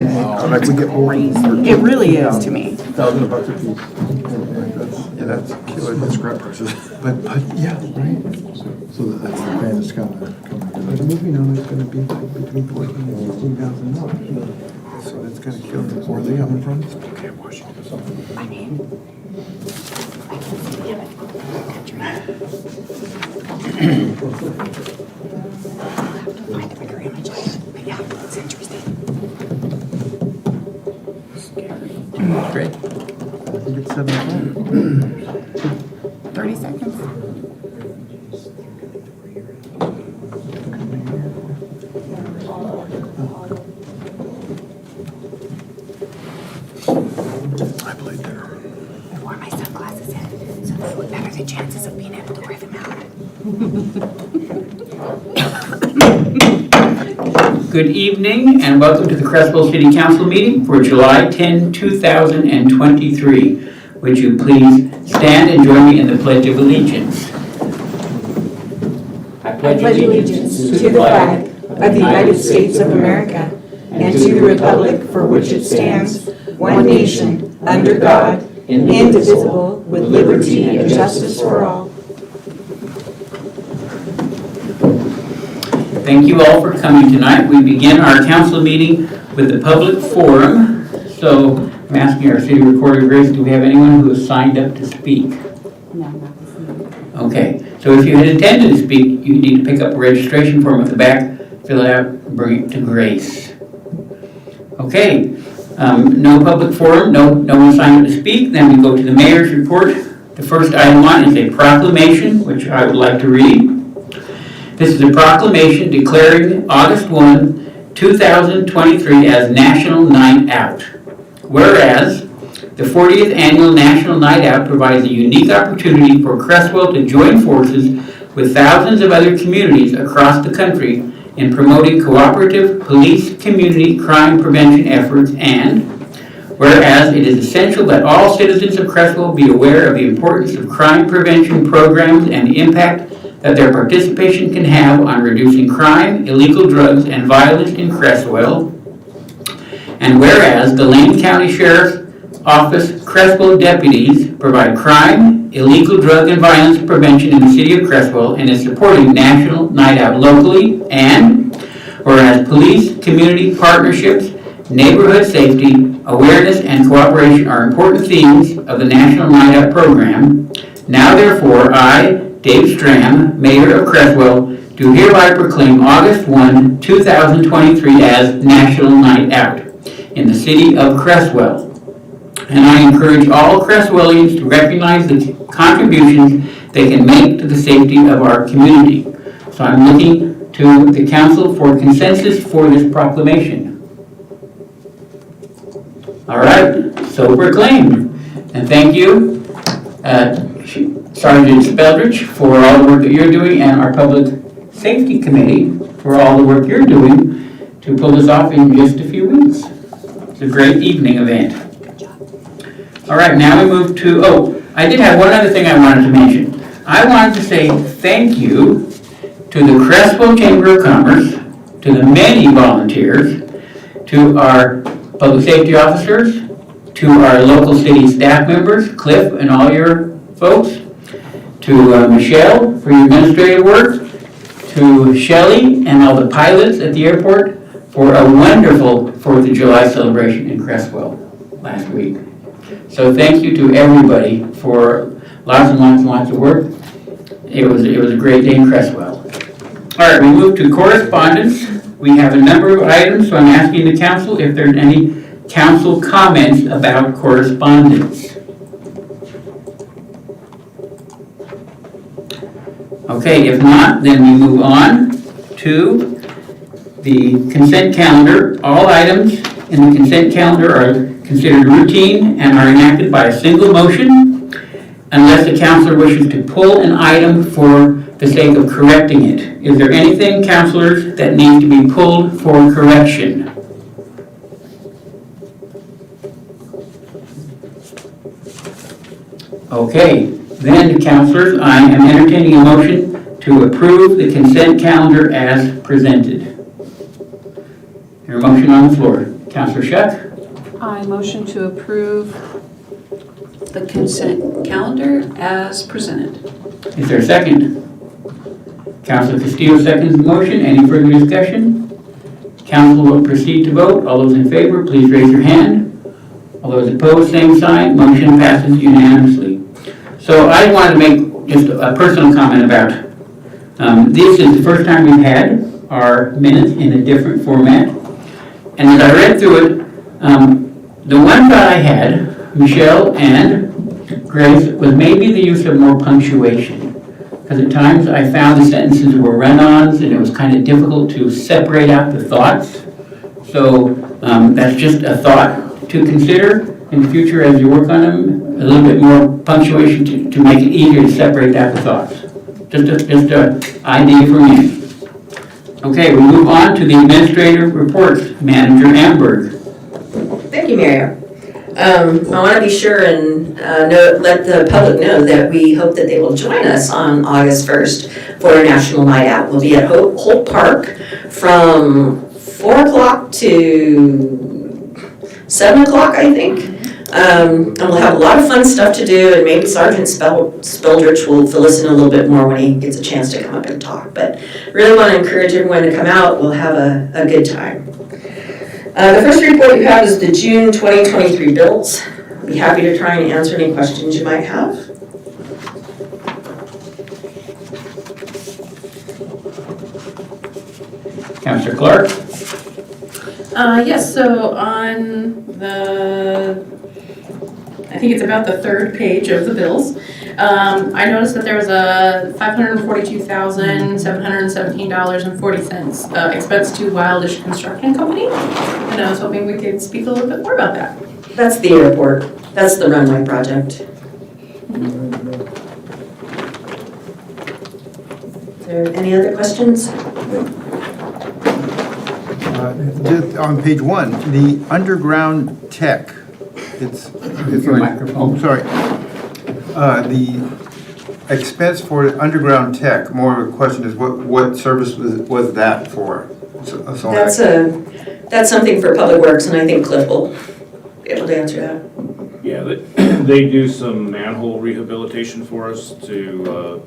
Like we get more. It really is to me. $1,000 a piece. Yeah, that's killing the scrap prices. But yeah, right. So that's the plan is kind of coming. But moving on is going to be like between $14,000 and $16,000. So it's going to kill them. Where are they coming from? Okay, Washington. My name. I can see it. Find a bigger image of it. But yeah, it's interesting. Great. I think it's 7:00. 30 seconds. I played there. I wore my sunglasses in, so they would better the chances of being able to wear them out. Good evening and welcome to the Creswell City Council meeting for July 10, 2023. Would you please stand and join me in the Pledge of Allegiance? I pledge allegiance to the flag of the United States of America and to the republic for which it stands, one nation, under God, indivisible, with liberty and justice for all. Thank you all for coming tonight. We begin our council meeting with the public forum. So I'm asking our city recorder, Grace, do we have anyone who has signed up to speak? No, not this evening. Okay, so if you had intended to speak, you need to pick up a registration form at the back, fill it out, and bring it to Grace. Okay, no public forum, no one signed up to speak. Then we go to the mayor's report. The first item on is a proclamation, which I would like to read. This is a proclamation declaring August 1, 2023 as National Night Out. Whereas the 40th Annual National Night Out provides a unique opportunity for Creswell to join forces with thousands of other communities across the country in promoting cooperative police community crime prevention efforts, and whereas it is essential that all citizens of Creswell be aware of the importance of crime prevention programs and the impact that their participation can have on reducing crime, illegal drugs, and violence in Creswell. And whereas the Lane County Sheriff's Office Creswell deputies provide crime, illegal drug, and violence prevention in the city of Creswell and is supporting National Night Out locally. And whereas police, community partnerships, neighborhood safety, awareness, and cooperation are important themes of the National Night Out program, now therefore I, Dave Stram, Mayor of Creswell, do hereby proclaim August 1, 2023 as National Night Out in the city of Creswell. And I encourage all Creswellians to recognize the contributions they can make to the safety of our community. So I'm looking to the council for consensus for this proclamation. All right, so proclaimed. And thank you, Sergeant Speldridge, for all the work that you're doing, and our Public Safety Committee for all the work you're doing to pull this off in just a few weeks. It's a great evening event. All right, now we move to, I did have one other thing I wanted to mention. I wanted to say thank you to the Creswell Chamber of Commerce, to the many volunteers, to our public safety officers, to our local city staff members, Cliff and all your folks, to Michelle for your administrative work, to Shelley and all the pilots at the airport for a wonderful 4th of July celebration in Creswell last week. So thank you to everybody for lots and lots and lots of work. It was a great day in Creswell. All right, we move to correspondence. We have a number of items, so I'm asking the council if there's any council comments about correspondence. Okay, if not, then we move on to the consent calendar. All items in the consent calendar are considered routine and are enacted by a single motion unless the councilor wishes to pull an item for the sake of correcting it. Is there anything, councilors, that needs to be pulled for correction? Okay, then, councilors, I am entertaining a motion to approve the consent calendar as presented. Your motion on the floor. Counselor Shuck? I motion to approve the consent calendar as presented. Is there a second? Counselor Castillo seconds the motion. Any further discussion? Council will proceed to vote. All those in favor, please raise your hand. All those opposed, same sign. Motion passes unanimously. So I wanted to make just a personal comment about, this is the first time we've had our minutes in a different format. And as I read through it, the one thought I had, Michelle and Grace, was maybe the use of more punctuation. Because at times I found the sentences were run-ons and it was kind of difficult to separate out the thoughts. So that's just a thought to consider in the future as you work on them. A little bit more punctuation to make it easier to separate out the thoughts. Just an idea for me. Okay, we move on to the administrative reports. Manager Amberg. Thank you, Mayor. I want to be sure and let the public know that we hope that they will join us on August 1st for our National Night Out. We'll be at Holt Park from 4 o'clock to 7 o'clock, I think. And we'll have a lot of fun stuff to do, and maybe Sergeant Speldrich will fill us in a little bit more when he gets a chance to come up and talk. But really want to encourage everyone to come out. We'll have a good time. The first report you have is the June 2023 bills. I'll be happy to try and answer any questions you might have. Councillor Clark. Yes, so on I think it's about the third page of the bills. I noticed that there was a $542,717.40 expense to Wildish Construction Company, and I was hoping we could speak a little bit more about that. That's the airport. That's the runway project. Is there any other questions? Just on page 1, the underground tech, it's Your like, microphone. oh, sorry. The expense for underground tech, more of a question is what service was that for? That's something for Public Works, and I think Cliff will be able to answer that. Yeah, they do some manhole rehabilitation for us to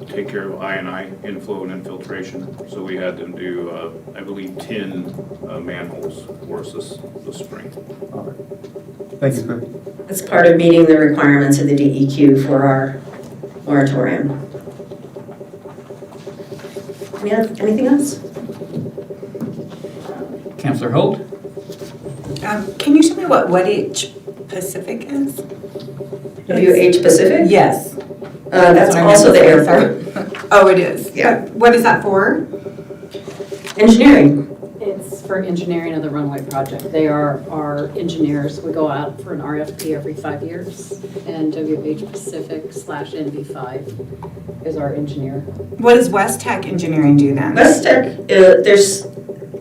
take care of I&I inflow and infiltration. So we had them do, I believe, 10 manholes for us this spring. All right. Thank you, Cliff. It's part of meeting the requirements of the DEQ for our moratorium. Anything else? Councillor Holt. Can you tell me what WH Pacific is? WH Pacific? Yes. That's also the airport. Oh, it is? Yeah. What is that for? Engineering. It's for engineering of the runway project. They are our engineers. We go out for an RFP every 5 years, and WH Pacific/NV5 is our engineer. What does West Tech Engineering do then? West Tech,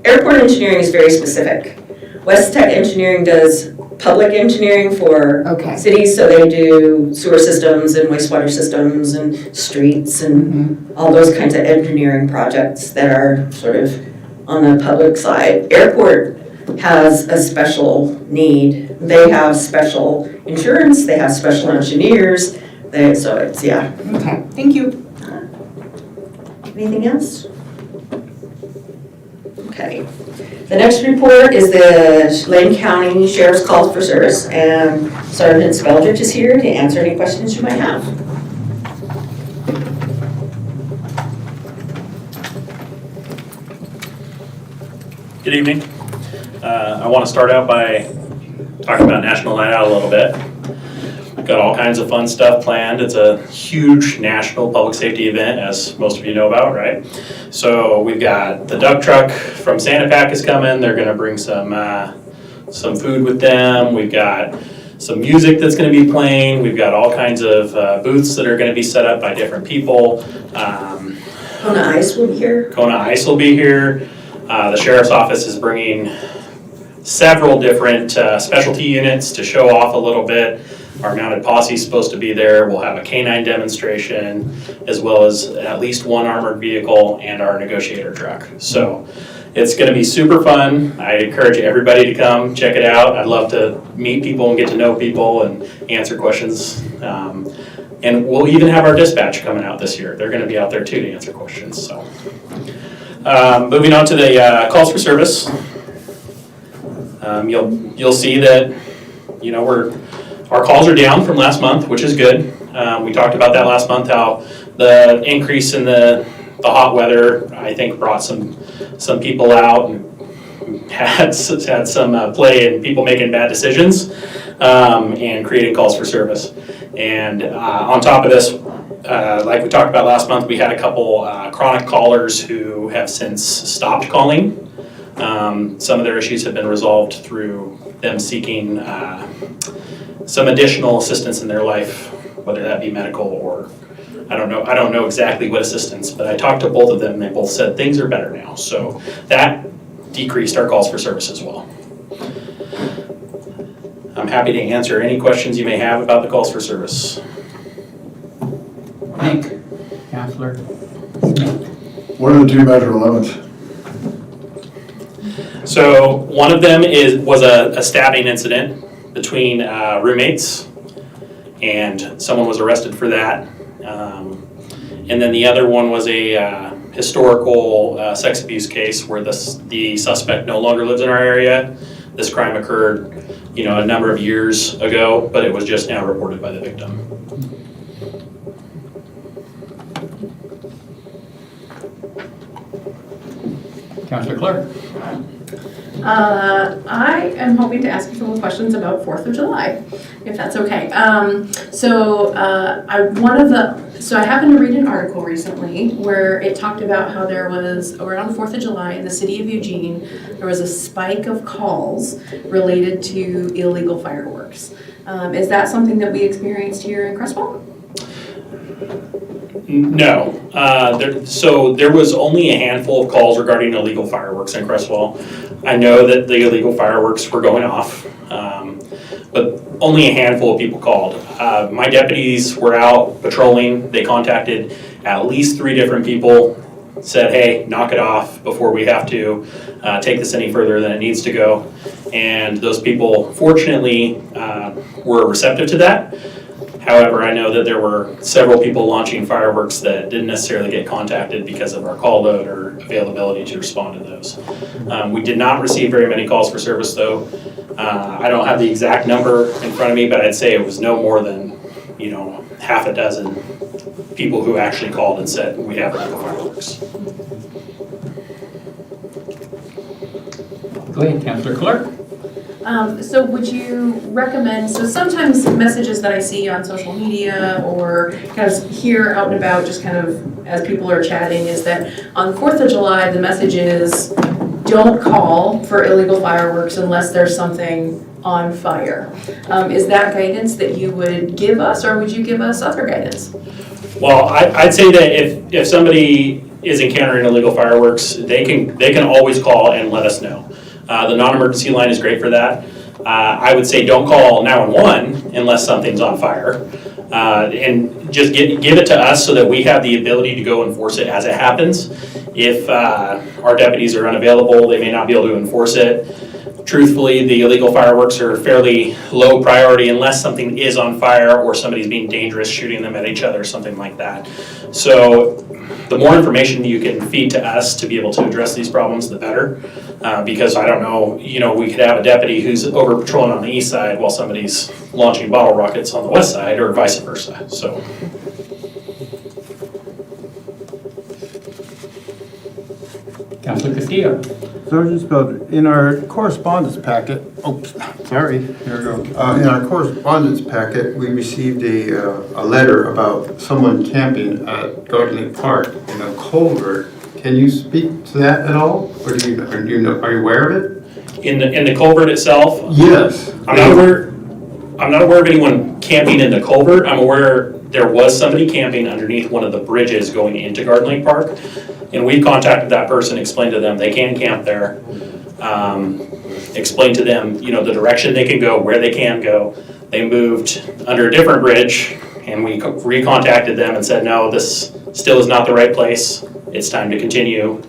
airport engineering is very specific. West Tech Engineering does public engineering for cities, so they do sewer systems and wastewater systems and streets and all those kinds of engineering projects that are sort of on the public side. Airport has a special need. They have special insurance, they have special engineers, so it's, yeah. Okay, thank you. Anything else? Okay. The next report is the Lane County Sheriff's Calls for Service, and Sergeant Speldrich is here to answer any questions you might have. Good evening. I want to start out by talking about National Night Out a little bit. We've got all kinds of fun stuff planned. It's a huge national public safety event, as most of you know about, right? So we've got the duck truck from Santa Pac is coming. They're going to bring some food with them. We've got some music that's going to be playing. We've got all kinds of booths that are going to be set up by different people. Kona Ice will be here. Kona Ice will be here. The sheriff's office is bringing several different specialty units to show off a little bit. Our mounted posse is supposed to be there. We'll have a canine demonstration, as well as at least one armored vehicle and our negotiator truck. So It's going to be super fun. I encourage everybody to come check it out. I'd love to meet people and get to know people and answer questions. And we'll even have our dispatch coming out this year. They're going to be out there too to answer questions. So, moving on to the calls for service. You'll see that our calls are down from last month, which is good. We talked about that last month, how the increase in the hot weather, I think, brought some people out and had some play in people making bad decisions and creating calls for service. And on top of this, like we talked about last month, we had a couple chronic callers who have since stopped calling. Some of their issues have been resolved through them seeking some additional assistance in their life, whether that be medical or I don't know exactly what assistance, but I talked to both of them and they both said things are better now. So that decreased our calls for service as well. I'm happy to answer any questions you may have about the calls for service. Nick, Counselor. What are the 2 Measure 11s? So one of them was a stabbing incident between roommates, and someone was arrested for that. And then the other one was a historical sex abuse case where the suspect no longer lives in our area. This crime occurred, a number of years ago, but it was just now reported by the victim. Counselor Clark. I am hoping to ask you a couple of questions about 4th of July, if that's okay. So I happened to read an article recently where it talked about how there was, around 4th of July in the city of Eugene, there was a spike of calls related to illegal fireworks. Is that something that we experienced here in Creswell? No. So there was only a handful of calls regarding illegal fireworks in Creswell. I know that the illegal fireworks were going off, but only a handful of people called. My deputies were out patrolling. They contacted at least 3 different people, said, hey, knock it off before we have to take this any further than it needs to go. And those people, fortunately, were receptive to that. However, I know that there were several people launching fireworks that didn't necessarily get contacted because of our call load or availability to respond to those. We did not receive very many calls for service though. I don't have the exact number in front of me, but I'd say it was no more than, half a dozen people who actually called and said, we have illegal fireworks. Go ahead, Counselor Clark. So would you recommend, so sometimes messages that I see on social media or kind of hear out and about just kind of as people are chatting is that on 4th of July, the message is don't call for illegal fireworks unless there's something on fire. Is that guidance that you would give us or would you give us other guidance? Well, I'd say that if somebody is encountering illegal fireworks, they can always call and let us know. The non-emergency line is great for that. I would say don't call 911 unless something's on fire. And just give it to us so that we have the ability to go enforce it as it happens. If our deputies are unavailable, they may not be able to enforce it. Truthfully, the illegal fireworks are fairly low priority unless something is on fire or somebody's being dangerous, shooting them at each other, something like that. So the more information you can feed to us to be able to address these problems, the better. Because I don't know, we could have a deputy who's over patrolling on the east side while somebody's launching bottle rockets on the west side or vice versa, so. Counselor Castillo. Sergeant Spelter, in our correspondence packet, here we go. In our correspondence packet, we received a letter about someone camping at Garden Park in a culvert. Can you speak to that at all, or are you aware of it? In the culvert itself? Yes. I'm not aware of anyone camping in the culvert. I'm aware there was somebody camping underneath one of the bridges going into Garden Lake Park. And we contacted that person, explained to them they can camp there, explained to them, the direction they can go, where they can go. They moved under a different bridge, and we recontacted them and said, no, this still is not the right place. It's time to continue.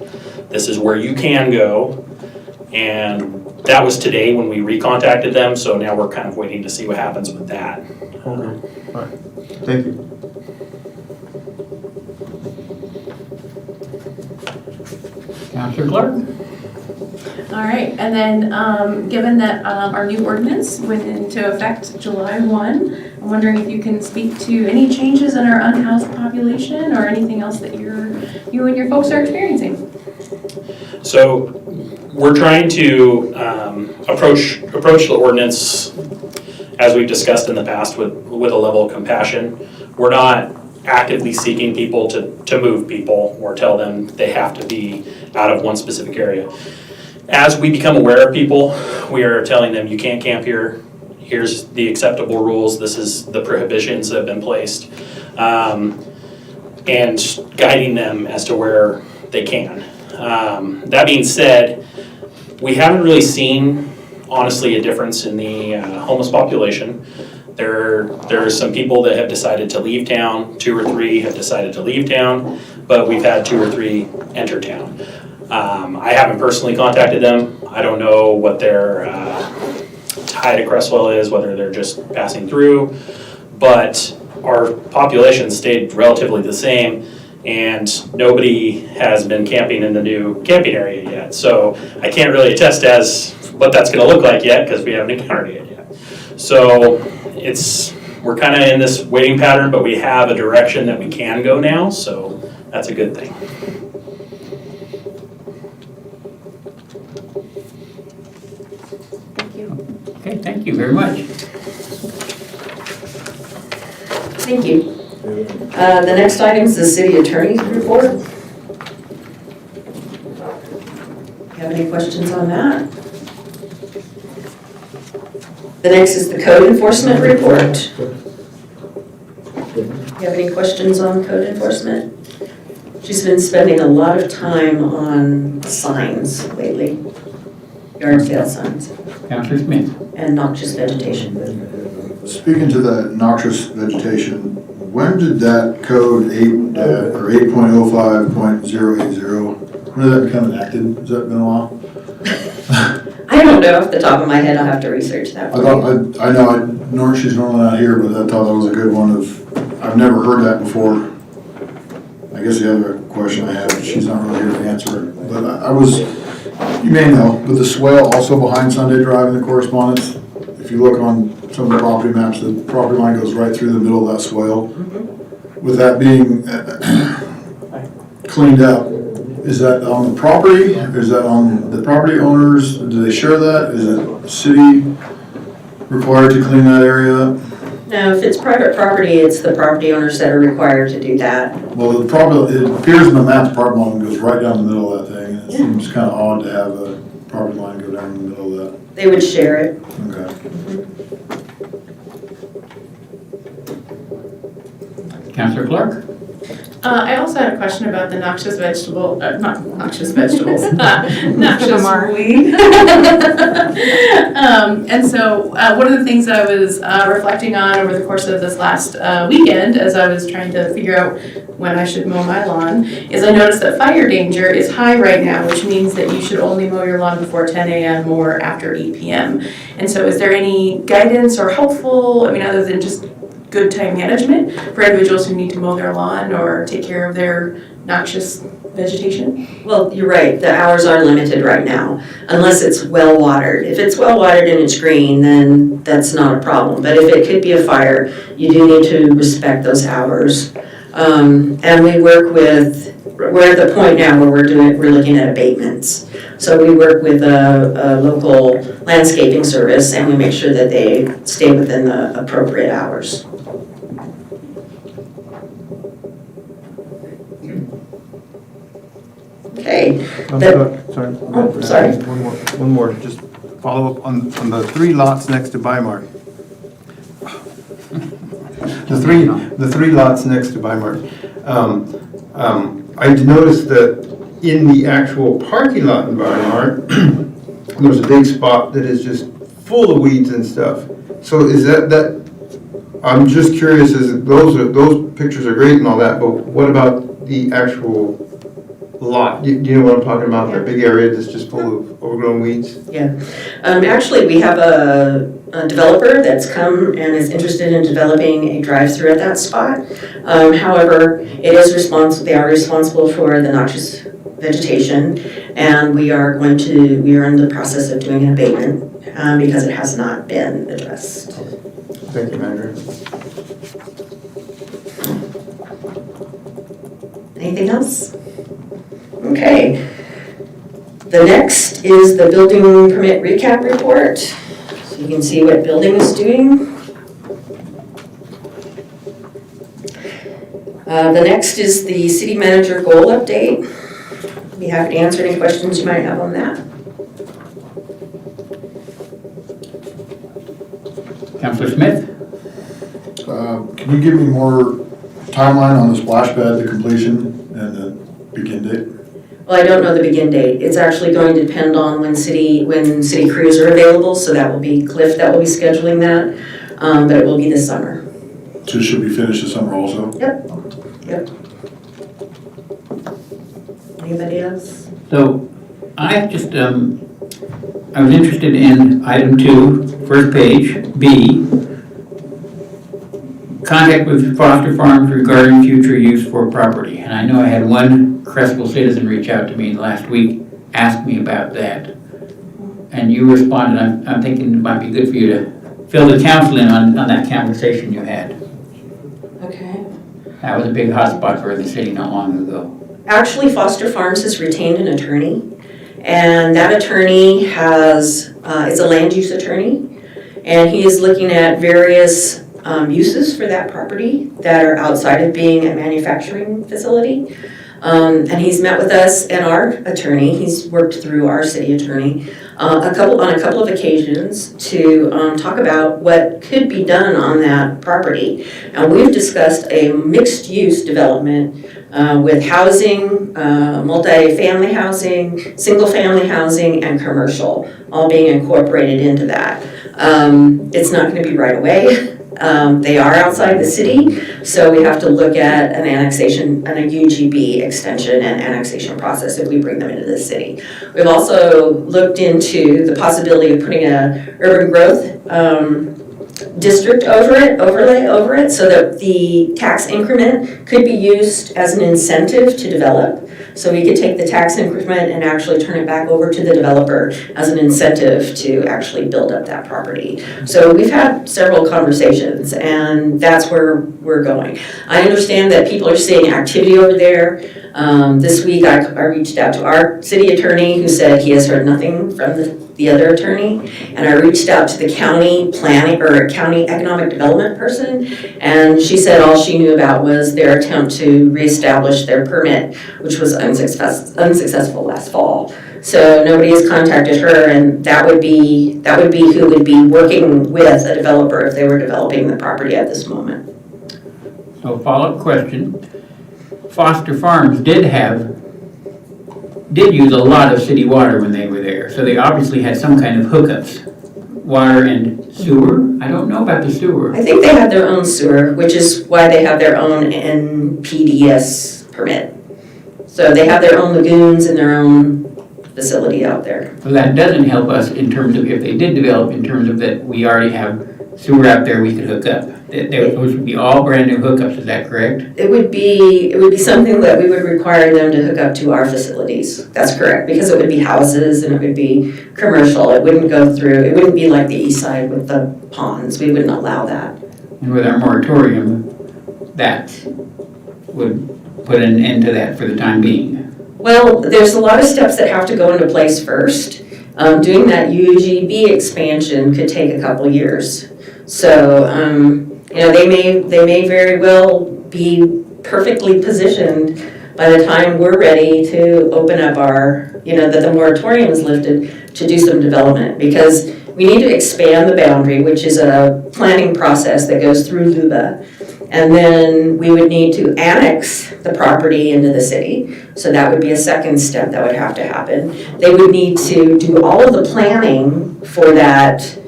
This is where you can go. And that was today when we recontacted them, so now we're kind of waiting to see what happens with that. Okay, all right, thank you. Counselor Clark? All right, and then, given that our new ordinance went into effect July 1, I'm wondering if you can speak to any changes in our unhoused population or anything else that you and your folks are experiencing. So we're trying to approach the ordinance, as we've discussed in the past, with a level of compassion. We're not actively seeking people to move people or tell them they have to be out of one specific area. As we become aware of people, we are telling them, you can't camp here. Here's the acceptable rules. This is the prohibitions that have been placed. And guiding them as to where they can. That being said, we haven't really seen, honestly, a difference in the homeless population. There are some people that have decided to leave town, 2 or 3 have decided to leave town, but we've had 2 or 3 enter town. I haven't personally contacted them. I don't know what their tie to Creswell is, whether they're just passing through, but our population stayed relatively the same, and nobody has been camping in the new camping area yet. So I can't really attest as what that's gonna look like yet, because we haven't encountered it yet. So we're kind of in this waiting pattern, but we have a direction that we can go now, so that's a good thing. Thank you. Okay, thank you very much. Thank you. The next item is the city attorney's report. You have any questions on that? The next is the code enforcement report. You have any questions on code enforcement? She's been spending a lot of time on signs lately, yard sale signs, Counselor Smith? and noxious vegetation. Speaking to the noxious vegetation, when did that code 8.05.080, when did that become enacted? Has that been a while? I don't know off the top of my head, I'll have to research that. I know she's normally not here, but I thought that was a good one I've never heard that before. I guess the other question I have, she's not really here to answer it, but you may know, but the swale also behind Sunday Drive in the correspondence, if you look on some of the property maps, the property line goes right through the middle of that swale. With that being cleaned up, is that on the property? Is that on the property owners? Do they share that? Is it city required to clean that area up? No, if it's private property, it's the property owners that are required to do that. Well, it appears in the map, the property line goes right down the middle of that thing. And it seems kind of odd to have a property line go down the middle of that. They would share it. Okay. Counselor Clark? I also had a question about the noxious vegetable, not noxious vegetables, noxious weed. And so one of the things that I was reflecting on over the course of this last weekend, as I was trying to figure out when I should mow my lawn, is I noticed that fire danger is high right now, which means that you should only mow your lawn before 10 a.m. or after 8 p.m. And so is there any guidance or helpful, other than just good time management for individuals who need to mow their lawn or take care of their noxious vegetation? Well, you're right, the hours are limited right now, unless it's well watered. If it's well watered and it's green, then that's not a problem. But if it could be a fire, you do need to respect those hours. And we're at the point now where we're looking at abatements. So we work with a local landscaping service and we make sure that they stay within the appropriate hours. Okay. Sorry. One more, just follow up on the 3 lots next to Bimart. The three lots next to Bimart. I noticed that in the actual parking lot in Bimart, there's a big spot that is just full of weeds and stuff. So is that I'm just curious, those pictures are great and all that, but what about the actual lot. Do you know what I'm talking about? That big area that's just full of overgrown weeds? Yeah. Actually, we have a developer that's come and is interested in developing a drive-through at that spot. However, they are responsible for the noxious vegetation, and we are in the process of doing an abatement because it has not been addressed. Thank you, Manager. Anything else? Okay. The next is the building permit recap report. So you can see what building is doing. The next is the city manager goal update. Be happy to answer any questions you might have on that. Councilor Smith? Can you give me more timeline on the splash pad, the completion, and the begin date? Well, I don't know the begin date. It's actually going to depend on when city crews are available, so that will be Cliff that will be scheduling that, but it will be this summer. So it should be finished this summer also? Yep. Anybody else? So I just, I was interested in item 2, first page, B, contact with Foster Farms regarding future use for property. And I know I had one Creswell citizen reach out to me last week, ask me about that. And you responded. I'm thinking it might be good for you to fill the council in on that conversation you had. Okay. That was a big hotspot for the city not long ago. Actually, Foster Farms has retained an attorney, and that attorney is a land use attorney, and he is looking at various uses for that property that are outside of being a manufacturing facility. And he's met with us and our attorney. He's worked through our city attorney on a couple of occasions to talk about what could be done on that property. And we've discussed a mixed-use development with housing, multi-family housing, single-family housing, and commercial, all being incorporated into that. It's not going to be right away. They are outside the city, so we have to look at an annexation and a UGB extension and annexation process if we bring them into the city. We've also looked into the possibility of putting a urban growth district overlay over it, so that the tax increment could be used as an incentive to develop. So we could take the tax increment and actually turn it back over to the developer as an incentive to actually build up that property. So we've had several conversations, and that's where we're going. I understand that people are seeing activity over there. This week I reached out to our city attorney, who said he has heard nothing from the other attorney, and I reached out to the county planning or county economic development person, and she said all she knew about was their attempt to reestablish their permit, which was unsuccessful last fall. So nobody has contacted her, and that would be who would be working with a developer if they were developing the property at this moment. So follow-up question. Foster Farms did use a lot of city water when they were there, so they obviously had some kind of hookups. Water and sewer? I don't know about the sewer. I think they have their own sewer, which is why they have their own NPDES permit. So they have their own lagoons and their own facility out there. So that doesn't help us in terms of if they did develop, in terms of that we already have sewer out there we could hook up. Those would be all brand new hookups, is that correct? It would be something that we would require them to hook up to our facilities. That's correct, because it would be houses and it would be commercial. It wouldn't be like the east side with the ponds. We wouldn't allow that. And with our moratorium, that would put an end to that for the time being. Well, there's a lot of steps that have to go into place first. Doing that UGB expansion could take a couple years. So, they may very well be perfectly positioned by the time we're ready to open up that the moratorium is lifted, to do some development, because we need to expand the boundary, which is a planning process that goes through LUBA. And then we would need to annex the property into the city. So that would be a second step that would have to happen. They would need to do all of the planning for that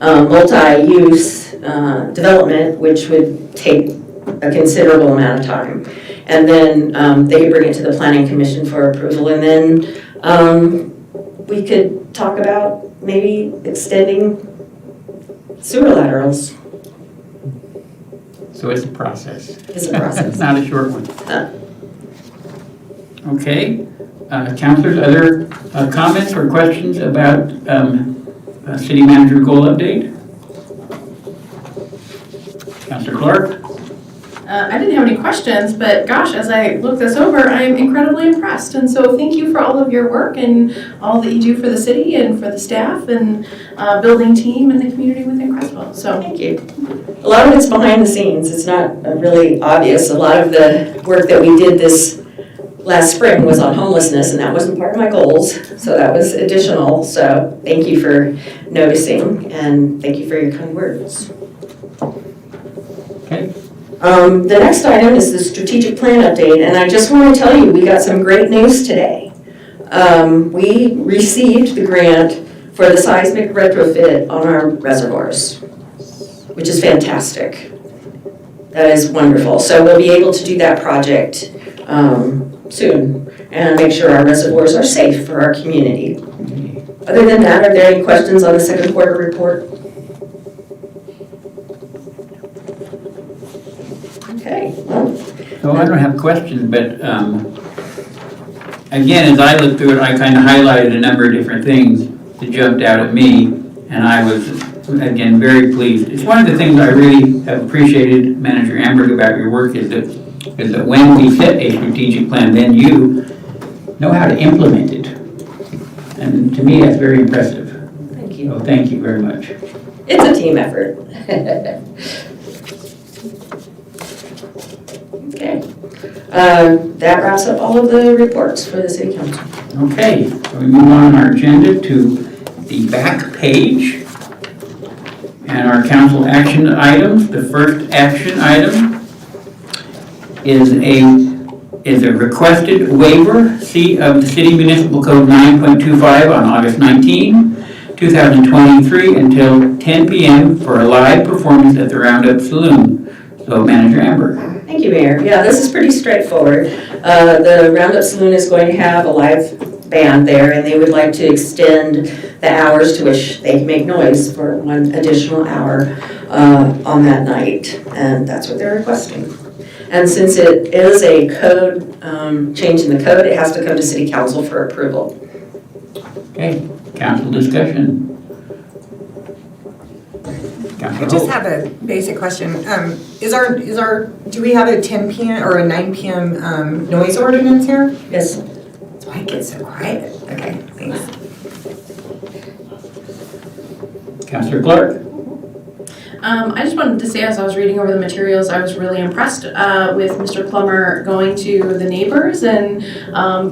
multi-use development, which would take a considerable amount of time. And then they could bring it to the planning commission for approval. And then we could talk about maybe extending sewer laterals. So it's a process. It's a process. It's not a short one. Okay, councilors, other comments or questions about city manager goal update? Councilor Clark? I didn't have any questions, but gosh, as I look this over, I'm incredibly impressed. And so thank you for all of your work and all that you do for the city and for the staff and building team and the community within Creswell. So Thank you. A lot of it's behind the scenes. It's not really obvious. A lot of the work that we did this last spring was on homelessness, and that wasn't part of my goals. So that was additional. So thank you for noticing, and thank you for your kind words. Okay. The next item is the strategic plan update, and I just want to tell you, we got some great news today. We received the grant for the seismic retrofit on our reservoirs, which is fantastic. That is wonderful. So we'll be able to do that project soon and make sure our reservoirs are safe for our community. Other than that, are there any questions on the second quarter report? Okay, well, So I don't have questions, but again, as I looked through it, I kind of highlighted a number of different things that jumped out at me, and I was, again, very pleased. It's one of the things I really have appreciated, Manager Amberg, about your work is that when we set a strategic plan, then you know how to implement it. And to me, that's very impressive. thank you. So thank you very much. It's a team effort. Okay. That wraps up all of the reports for the city council. Okay, so we move on our agenda to the back page and our council action items. The first action item is a requested waiver of the City Municipal Code 9.25 on August 19, 2023 until 10 p.m. for a live performance at the Roundup Saloon. So Manager Amber. Thank you, Mayor. Yeah, this is pretty straightforward. The Roundup Saloon is going to have a live band there, and they would like to extend the hours to which they can make noise for 1 additional hour on that night, and that's what they're requesting. And since it is a code, change in the code, it has to come to City Council for approval. Okay, council discussion. I just have a basic question. Do we have a 10 p.m. or a 9 p.m. Noise ordinance here? Yes. That's why it gets so quiet. Okay, thanks. Councilor Clark. I just wanted to say, as I was reading over the materials, I was really impressed with Mr. Plummer going to the neighbors and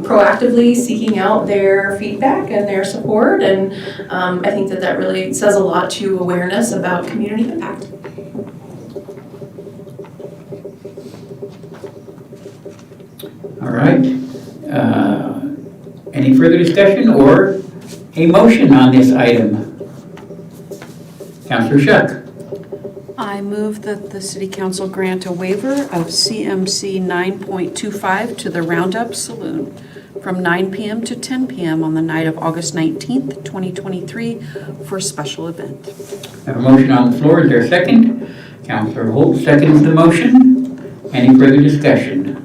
proactively seeking out their feedback and their support. And I think that really says a lot to awareness about community impact. All right. Any further discussion or a motion on this item? Councilor Shuck. I move that the City Council grant a waiver of CMC 9.25 to the Roundup Saloon from 9 p.m. to 10 p.m. on the night of August 19th, 2023 for a special event. I have a motion on the floor. Is there a second? Councilor Holt seconds the motion. Any further discussion?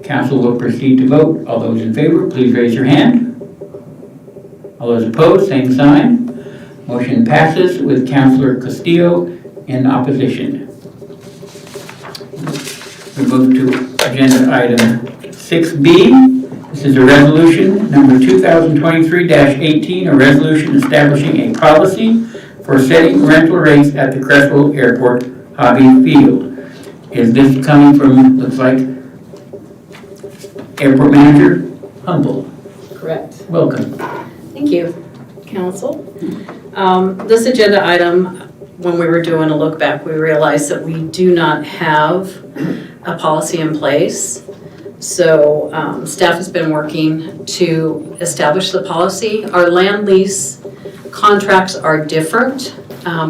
Council will proceed to vote. All those in favor, please raise your hand. All those opposed, same sign. Motion passes with Councilor Castillo in opposition. We move to agenda item 6B. This is a resolution number 2023-18, a resolution establishing a policy for setting rental rates at the Creswell Airport Hobby Field. Is this coming from, looks like, Airport Manager Humble? Correct. Welcome. Thank you, Council. This agenda item, when we were doing a look back, we realized that we do not have a policy in place. So staff has been working to establish the policy. Our land lease contracts are different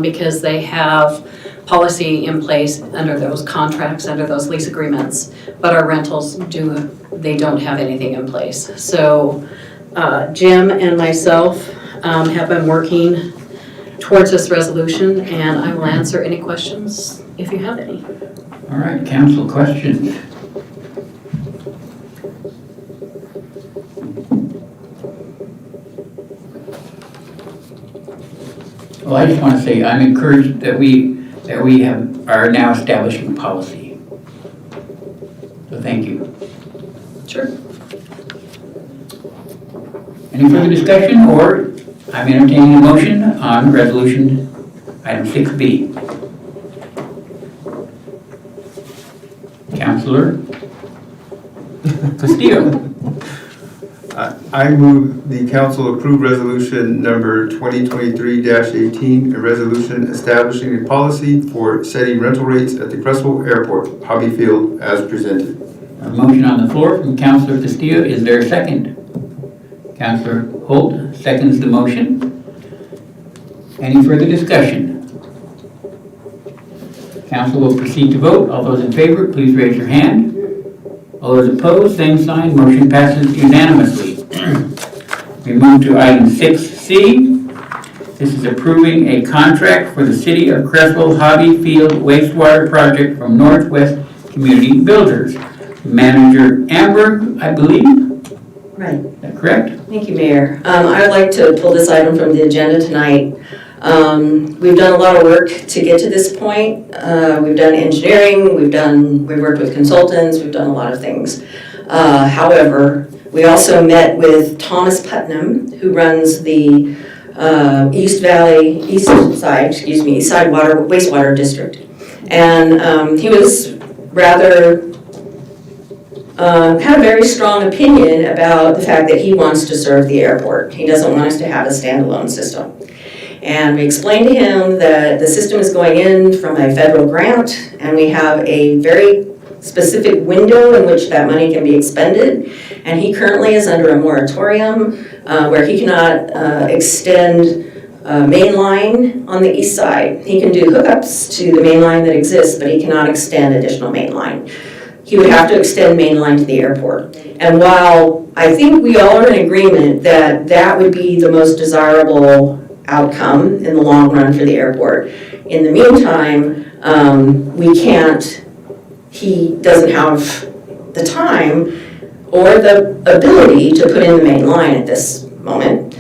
because they have policy in place under those contracts, under those lease agreements, but our rentals they don't have anything in place. So Jim and myself have been working towards this resolution, and I will answer any questions if you have any. All right, council questions? Well, I just want to say I'm encouraged that we are now establishing policy. So thank you. Sure. Any further discussion, or I'm entertaining a motion on resolution item 6B. Councilor Castillo. I move the council approve resolution number 2023-18, a resolution establishing a policy for setting rental rates at the Creswell Airport hobby field as presented. A motion on the floor from Councilor Castillo. Is there a second? Councilor Holt seconds the motion. Any further discussion? Council will proceed to vote. All those in favor, please raise your hand. All those opposed, same sign. Motion passes unanimously. We move to item 6C. This is approving a contract for the City of Creswell Hobby Field Wastewater Project from Northwest Community Builders. Manager Amber, I believe. Right. Is that correct? Thank you, Mayor. I'd like to pull this item from the agenda tonight. We've done a lot of work to get to this point. We've done engineering, we've worked with consultants, we've done a lot of things. However, we also met with Thomas Putnam, who runs the East Side Wastewater District. And he was rather had a very strong opinion about the fact that he wants to serve the airport. He doesn't want us to have a standalone system. And we explained to him that the system is going in from a federal grant, and we have a very specific window in which that money can be expended. And he currently is under a moratorium where he cannot extend main line on the east side. He can do hookups to the main line that exists, but he cannot extend additional main line. He would have to extend main line to the airport. And while I think we all are in agreement that that would be the most desirable outcome in the long run for the airport, in the meantime, he doesn't have the time or the ability to put in the main line at this moment.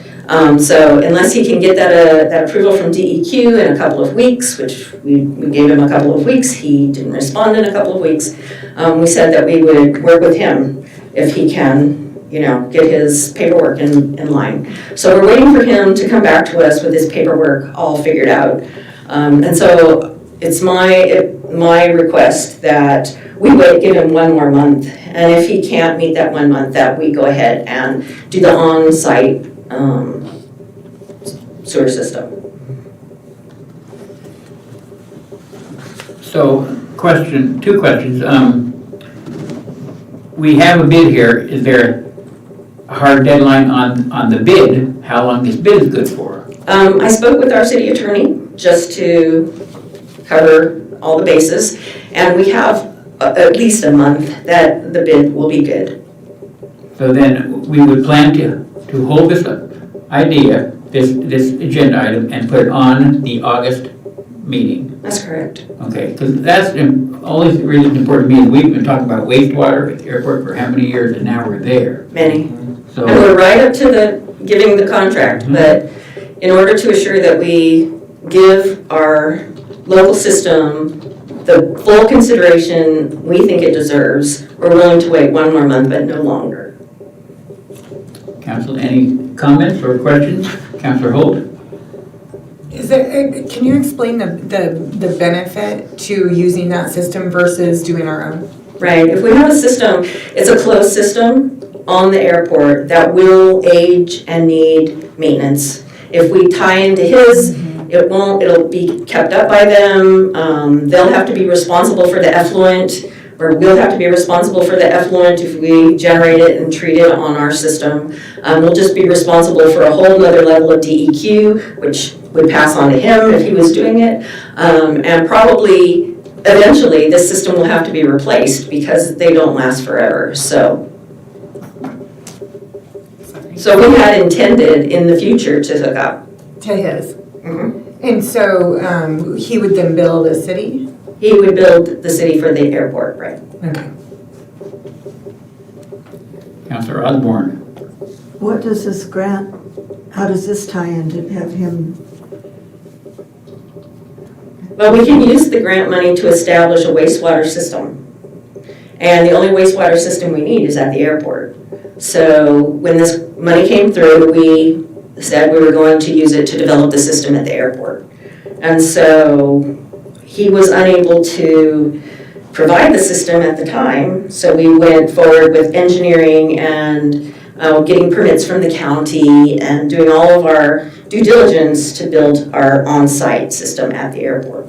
So unless he can get that approval from DEQ in a couple of weeks, which we gave him a couple of weeks, he didn't respond in a couple of weeks, we said that we would work with him if he can, get his paperwork in line. So we're waiting for him to come back to us with his paperwork all figured out. And so it's my request that we give him 1 more month. And if he can't meet that 1 month, that we go ahead and do the on-site sewer system. So, two questions. We have a bid here. Is there a hard deadline on the bid? How long this bid is good for? I spoke with our city attorney just to cover all the bases, and we have at least a month that the bid will be good. So then we would plan to hold this idea, this agenda item, and put it on the August meeting. That's correct. Okay, because that's the only reason it's important to me is we've been talking about wastewater at the airport for how many years, and now we're there. Many. So, And we're right up to giving the contract, but in order to assure that we give our local system the full consideration we think it deserves, we're willing to wait 1 more month, but no longer. Council, any comments or questions? Councilor Holt? Can you explain the benefit to using that system versus doing our own? Right, if we have a system, it's a closed system on the airport that will age and need maintenance. If we tie into his, it'll be kept up by them. They'll have to be responsible for the effluent or we'll have to be responsible for the effluent if we generate it and treat it on our system. We'll just be responsible for a whole nother level of DEQ, which would pass on to him if he was doing it. And probably, eventually, this system will have to be replaced because they don't last forever, so. So we had intended in the future to hook up. To his. Mhm. And so he would then bill the city? He would build the city for the airport, right? Okay. Councilor Osborne. What does this grant, how does this tie in to have him? Well, we can use the grant money to establish a wastewater system. And the only wastewater system we need is at the airport. So when this money came through, we said we were going to use it to develop the system at the airport. And so he was unable to provide the system at the time, so we went forward with engineering and getting permits from the county and doing all of our due diligence to build our on-site system at the airport.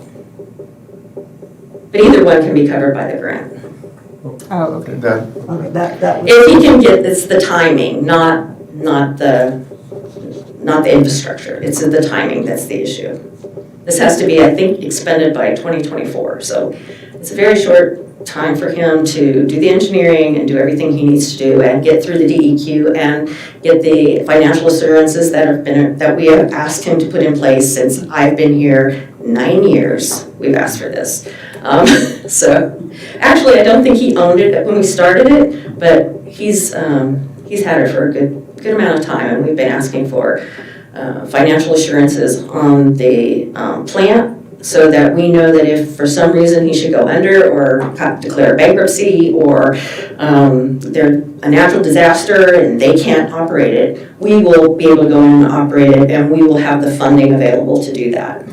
But either one can be covered by the grant. Oh, okay. Okay, that was. If he can get, it's the timing, not the infrastructure. It's the timing that's the issue. This has to be, I think, expended by 2024. So it's a very short time for him to do the engineering and do everything he needs to do and get through the DEQ and get the financial assurances that we have asked him to put in place since I've been here 9 years. We've asked for this. So actually, I don't think he owned it when we started it, but he's had it for a good amount of time, and we've been asking for financial assurances on the plant so that we know that if for some reason he should go under or declare bankruptcy or there's a natural disaster and they can't operate it, we will be able to go in and operate it, and we will have the funding available to do that.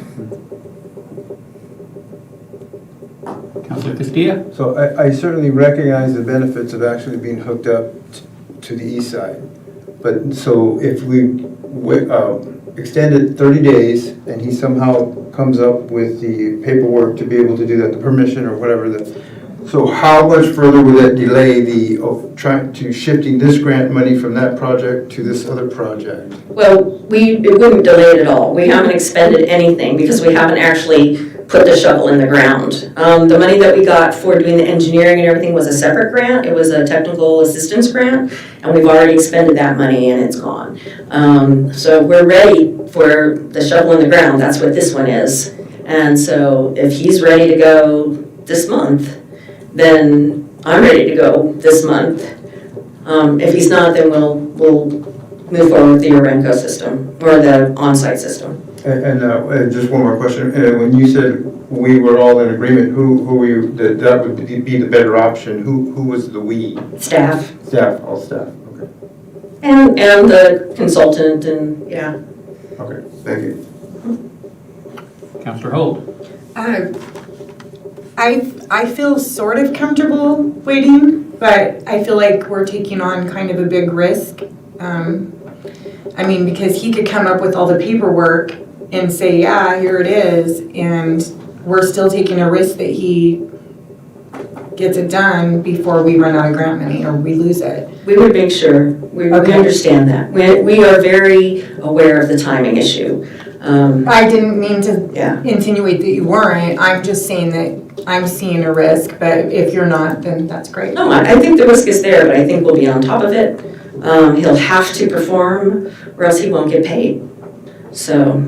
Councilor Castillo. So I certainly recognize the benefits of actually being hooked up to the east side. But so if we extended 30 days and he somehow comes up with the paperwork to be able to do that, the permission or whatever, so how much further would that delay the trying to shifting this grant money from that project to this other project? Well, it wouldn't delay it at all. We haven't expended anything because we haven't actually put the shovel in the ground. The money that we got for doing the engineering and everything was a separate grant. It was a technical assistance grant, and we've already expended that money and it's gone. So we're ready for the shovel in the ground. That's what this one is. And so if he's ready to go this month, then I'm ready to go this month. If he's not, then we'll move forward with the Orenco system or the on-site system. And just one more question. When you said we were all in agreement, who were you, that would be the better option? Who was the we? Staff. Staff, all staff, okay. And the consultant and, yeah. Okay, thank you. Councilor Holt. I feel sort of comfortable waiting, but I feel like we're taking on kind of a big risk. I mean, because he could come up with all the paperwork and say, yeah, here it is, and we're still taking a risk that he gets it done before we run out of grant money or we lose it. We would make sure, we understand that. We are very aware of the timing issue. I didn't mean to Yeah. insinuate that you weren't. I'm just saying that I'm seeing a risk, but if you're not, then that's great. No, I think the risk is there, but I think we'll be on top of it. He'll have to perform or else he won't get paid. So,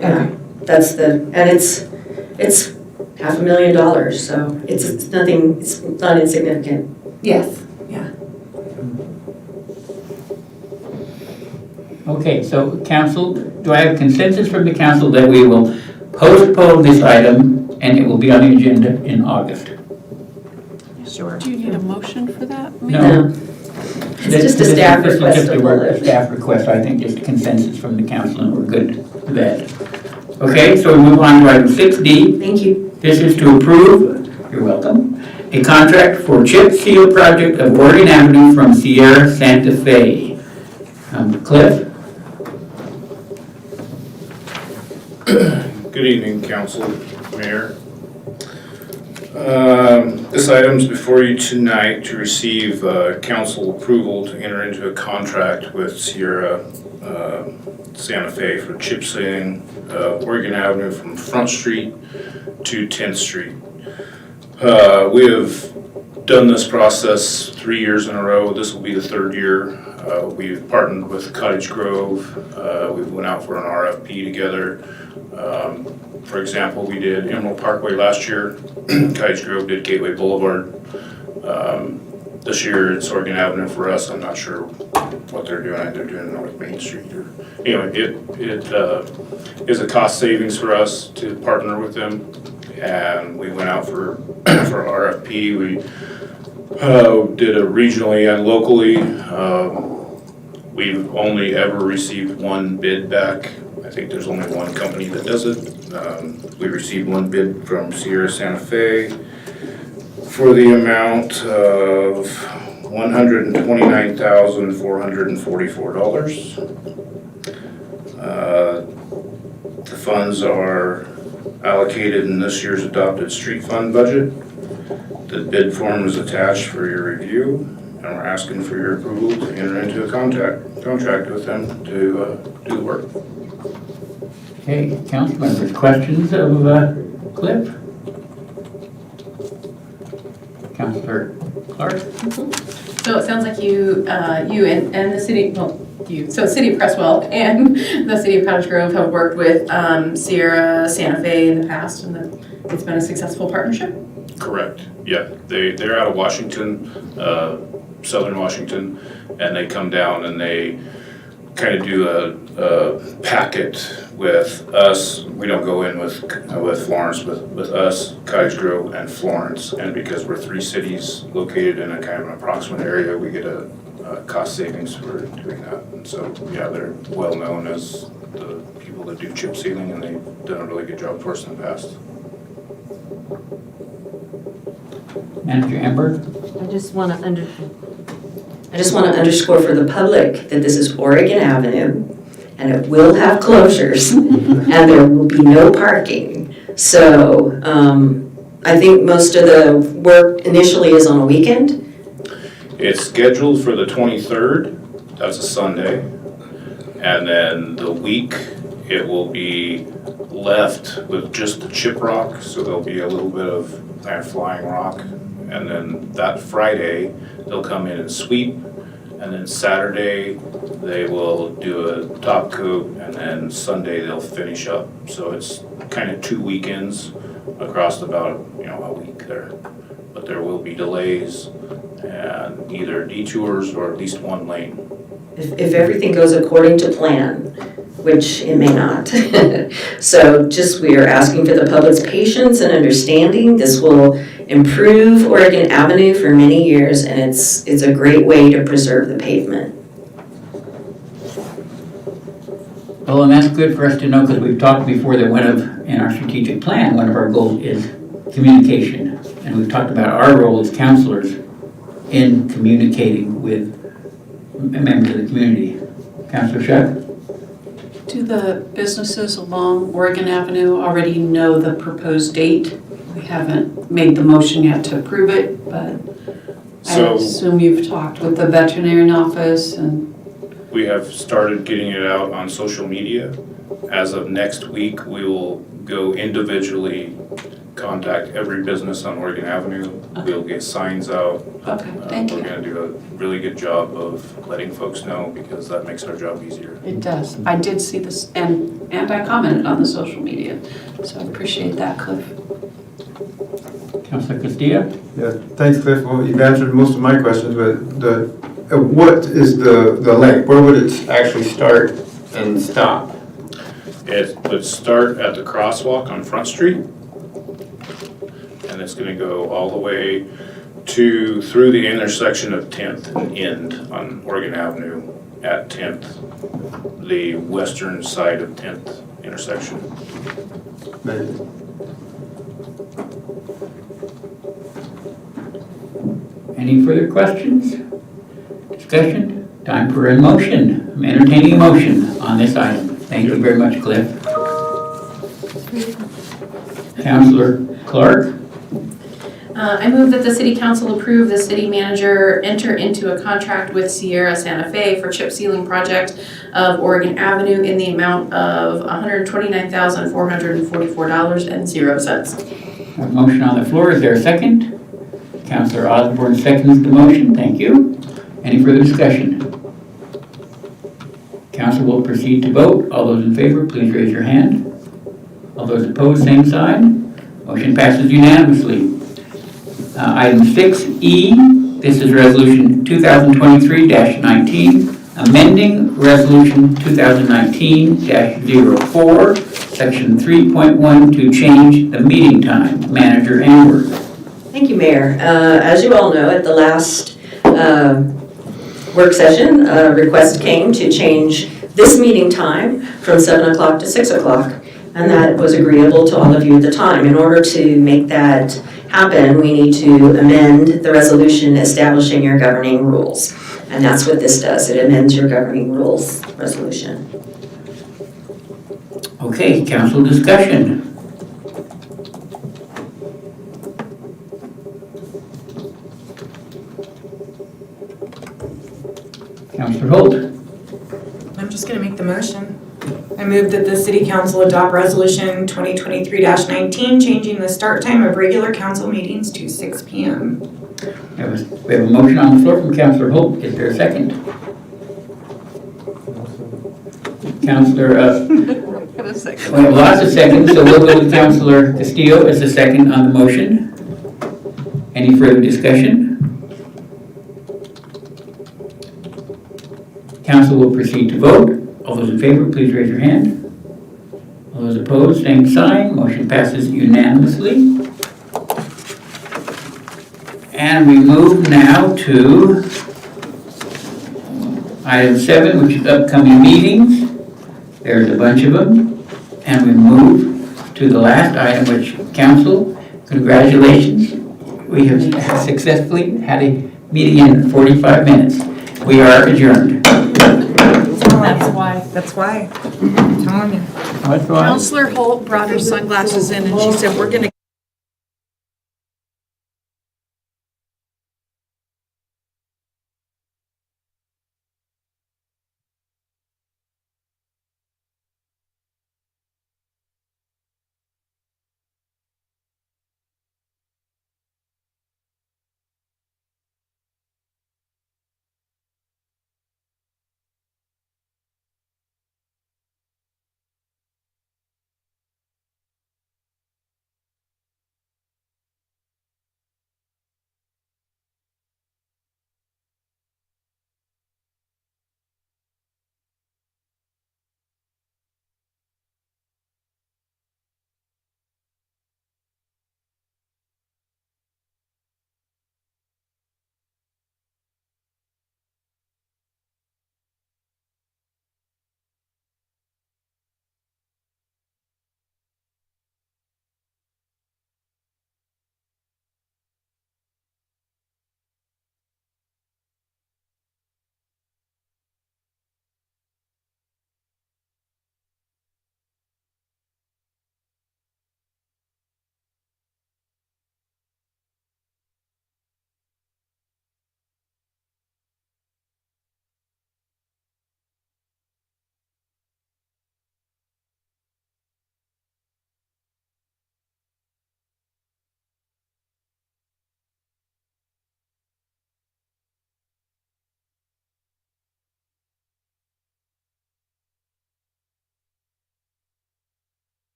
yeah, Okay. that's and it's $500,000, so it's nothing, it's not insignificant. Yes, yeah. Okay, so council, do I have consensus from the council that we will postpone this item and it will be on the agenda in August? Sure. Do you need a motion for that? No. It's just a staff This is request just to a pull it. staff request, I think, just consensus from the council, and we're good with that. Okay, so we move on to item 6D. Thank you. This is to approve, you're welcome, a contract for chip seal project of Oregon Avenue from Sierra Santa Fe. Cliff? Good evening, council, mayor. This item's before you tonight to receive council approval to enter into a contract with Sierra Santa Fe for chip sealing Oregon Avenue from Front Street to 10th Street. We have done this process 3 years in a row. This will be the third year. We've partnered with Cottage Grove. We went out for an RFP together. For example, we did Emerald Parkway last year. Cottage Grove did Gateway Boulevard. This year it's Oregon Avenue for us. I'm not sure what they're doing. They're doing North Main Street. Anyway, it is a cost savings for us to partner with them. And we went out for RFP. We did it regionally and locally. We've only ever received one bid back. I think there's only one company that does it. We received one bid from Sierra Santa Fe for the amount of $129,444. The funds are allocated in this year's adopted street fund budget. The bid form is attached for your review, and we're asking for your approval to enter into a contract with them to do the work. Okay, council members, questions of Cliff? Councilor Clark? So it sounds like you and the city, so City of Creswell and the City of Cottage Grove have worked with Sierra Santa Fe in the past, and that it's been a successful partnership? Correct, yeah. They're out of Washington, southern Washington, and they come down and they kind of do a packet with us. We don't go in with Florence, with us, Cottage Grove, and Florence. And because we're three cities located in a kind of an approximate area, we get a cost savings for doing that. And so, yeah, they're well known as the people that do chip sealing, and they've done a really good job for us in the past. Manager Amber? I just want to underscore for the public that this is Oregon Avenue, and it will have closures, and there will be no parking. So I think most of the work initially is on a weekend. It's scheduled for the 23rd, that's a Sunday, and then the week it will be left with just the chip rock, so there'll be a little bit of kind of flying rock, and then that Friday they'll come in and sweep, and then Saturday they will do a top coat, and then Sunday they'll finish up. So it's kind of 2 weekends across about a week there, but there will be delays and either detours or at least one lane. If everything goes according to plan, which it may not. So just we are asking for the public's patience and understanding. This will improve Oregon Avenue for many years, and it's a great way to preserve the pavement. Well, and that's good for us to know, because we've talked before that in our strategic plan, one of our goals is communication. And we've talked about our role as counselors in communicating with members of the community. Councilor Shuck? Do the businesses along Oregon Avenue already know the proposed date? We haven't made the motion yet to approve it, but I assume you've talked with the veterinarian office and... We have started getting it out on social media. As of next week, we will go individually contact every business on Oregon Avenue. Okay. We'll get signs out. Okay, thank you. We're going to do a really good job of letting folks know, because that makes our job easier. It does. I did see this, and I commented on the social media, so I appreciate that, Cliff. Councilor Castillo? Yeah, thanks, Cliff. Well, you've answered most of my questions, but what is the length? Where would it actually start and stop? It would start at the crosswalk on Front Street, and it's going to go all the way through the intersection of 10th and end on Oregon Avenue at 10th, the western side of 10th intersection. Thank you. Any further questions? Discussion? Time for a motion. I'm entertaining a motion on this item. Thank you very much, Cliff. Councilor Clark? I move that the city council approve the city manager enter into a contract with Sierra Santa Fe for chip sealing project of Oregon Avenue in the amount of $129,444.00. A motion on the floor, is there a second? Councilor Osborne seconds the motion, thank you. Any further discussion? Council will proceed to vote. All those in favor, please raise your hand. All those opposed, same sign. Motion passes unanimously. Item 6E, this is Resolution 2023-19, amending Resolution 2019-04, Section 3.1 to change the meeting time. Manager Amber. Thank you, Mayor. As you all know, at the last work session, a request came to change this meeting time from 7 o'clock to 6 o'clock, and that was agreeable to all of you at the time. In order to make that happen, we need to amend the resolution establishing your governing rules. And that's what this does. It amends your governing rules resolution. Okay, council discussion. Councilor Holt. I'm just going to make the motion. I move that the city council adopt resolution 2023-19, changing the start time of regular council meetings to 6 p.m. We have a motion on the floor from Councilor Holt. Is there a second? Councilor, we have lots of seconds, so we'll go with Councilor Castillo as the second on the motion. Any further discussion? Council will proceed to vote. All those in favor, please raise your hand. All those opposed, same sign. Motion passes unanimously. And we move now to item 7, which is upcoming meetings. There's a bunch of them. And we move to the last item, which, council, congratulations. We have successfully had a meeting in 45 minutes. We are adjourned. That's why. I'm telling you. That's why. Counselor Holt brought her sunglasses in and she said, we're going to